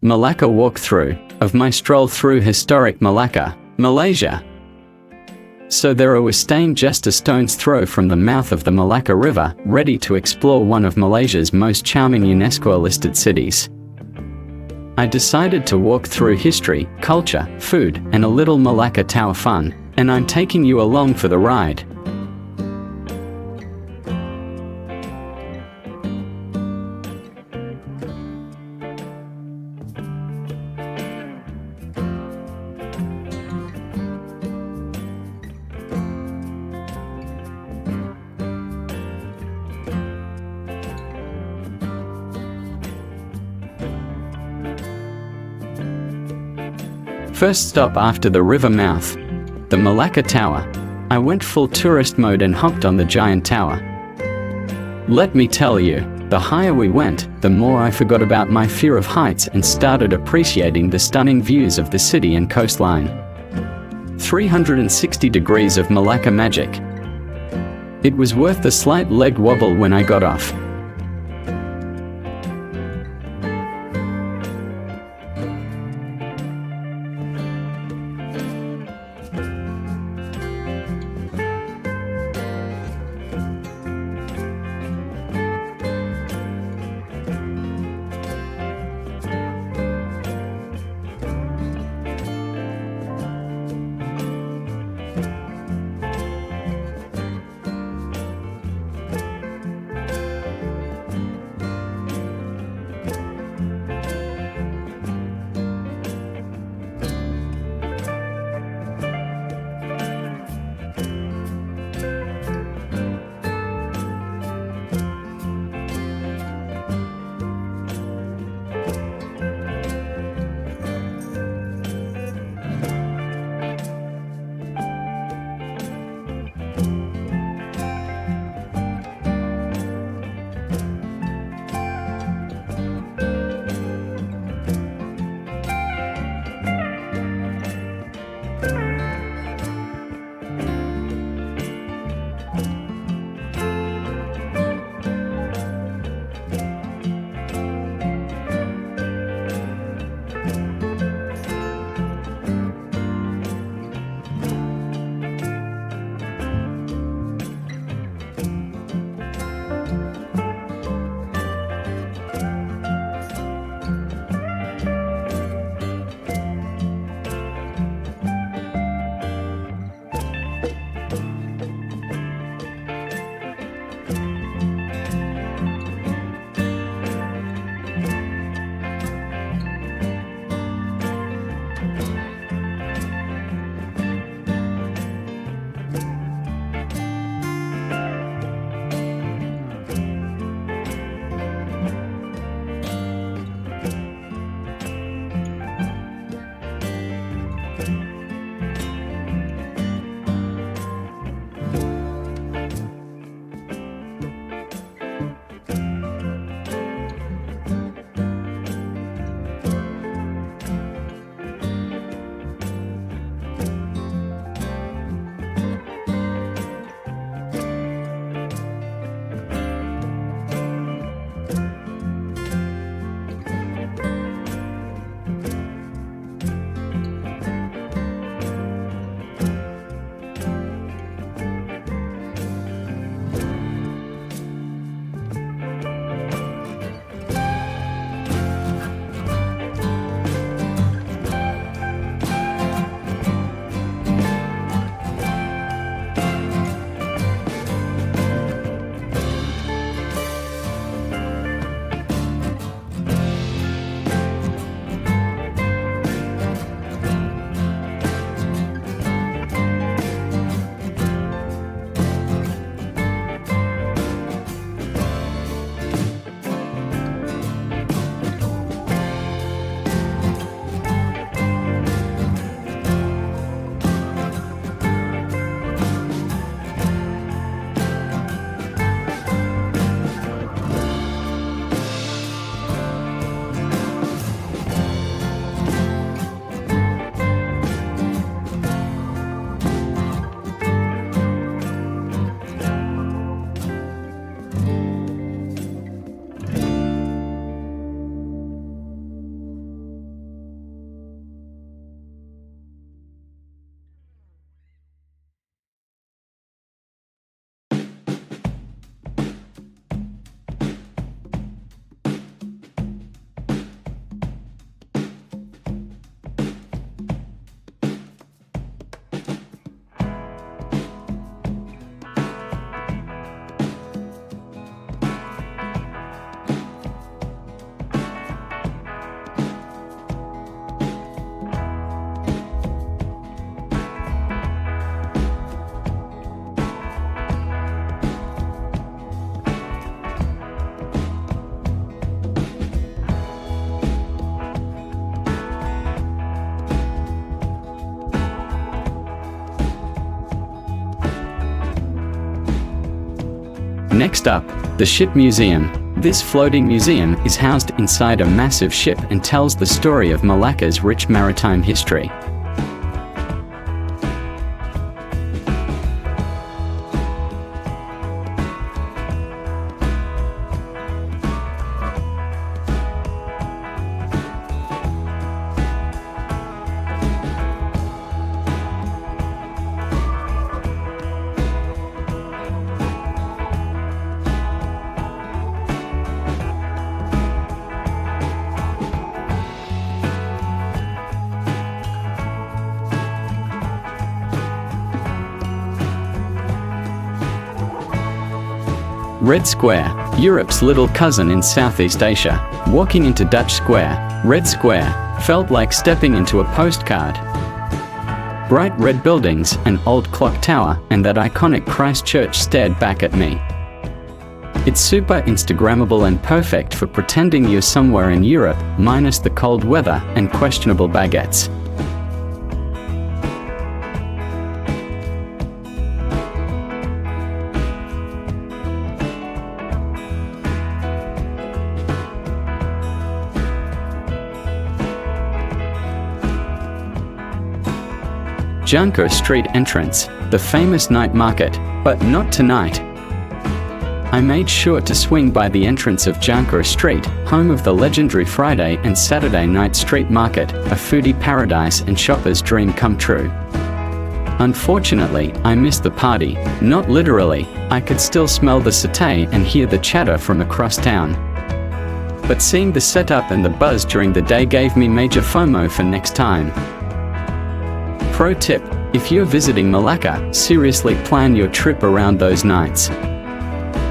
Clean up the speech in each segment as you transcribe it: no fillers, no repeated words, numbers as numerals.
Malacca walkthrough of my stroll through historic Malacca, Malaysia. So there I was staying just a stone's throw from the mouth of the Malacca River, ready to explore one of Malaysia's most charming UNESCO-listed cities. I decided to walk through history, culture, food, and a little Malacca Tower fun, and I'm taking you along for the ride. First stop after the river mouth, the Malacca Tower. I went full tourist mode and hopped on the giant tower. Let me tell you, the higher we went, the more I forgot about my fear of heights and started appreciating the stunning views of the city and coastline. 360 degrees of Malacca magic. It was worth the slight leg wobble when I got off. Next up, the Ship Museum. This floating museum is housed inside a massive ship and tells the story of Malacca's rich maritime history. Red Square, Europe's little cousin in Southeast Asia. Walking into Dutch Square, Red Square, felt like stepping into a postcard. Bright red buildings, an old clock tower, and that iconic Christ Church stared back at me. It's super Instagrammable and perfect for pretending you're somewhere in Europe, minus the cold weather and questionable baguettes. Jonker Street entrance, the famous night market, but not tonight. I made sure to swing by the entrance of Jonker Street, home of the legendary Friday and Saturday night street market, a foodie paradise and shopper's dream come true. Unfortunately, I missed the party. Not literally, I could still smell the satay and hear the chatter from across town. But seeing the setup and the buzz during the day gave me major FOMO for next time. Pro tip, if you're visiting Malacca, seriously plan your trip around those nights.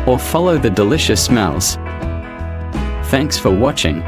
Or follow the delicious smells. Thanks for watching.